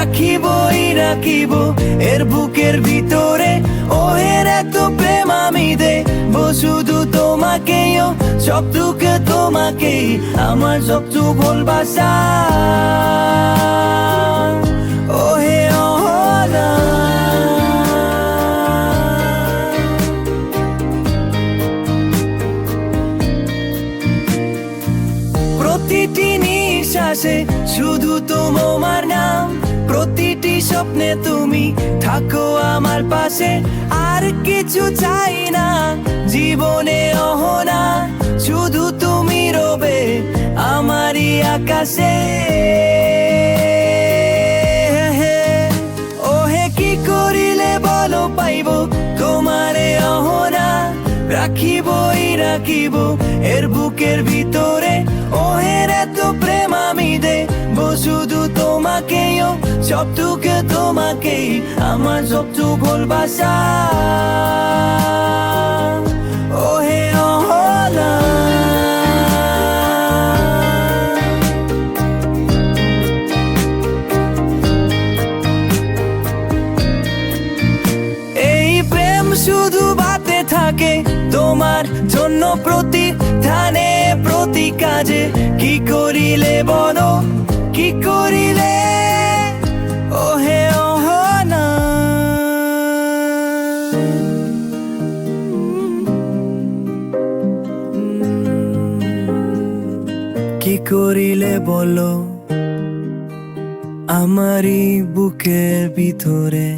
রাখিবই রাখিব এর বুকের ভিতরে। ওহের এত প্রেম আমি দেব শুধু তোমাকেই, ও সবটুকু তোমাকেই, আমার সবটুকু ভালোবাসা। ওহে অহলা প্রতিটি নিঃশ্বাসে শুধু তোমার নাম, প্রতিটি স্বপ্নে তুমি থাকো আমার পাশে। আর কিছু চাই না জীবনে অহনা, শুধু তুমি রবে আমারই আকাশে। ওহে কি করিলে বলো পাইব তোমারে অহনা, রাখিবই রাখিব এর বুকের ভিতরে। ওহের এত প্রেম আমি দেব শুধু তোমাকেই, ও সবটুকু তোমাকেই, আমার সবটুকু ভালোবাসা। ওহে অহলা এই প্রেম শুধু বাতে থাকে তোমার জন্য, প্রতি ধানে প্রতি কাজে। কি করিলে বলো কি করিলে, ওহে অহনা। কি করিলে বলো আমারই বুকের ভিতরে।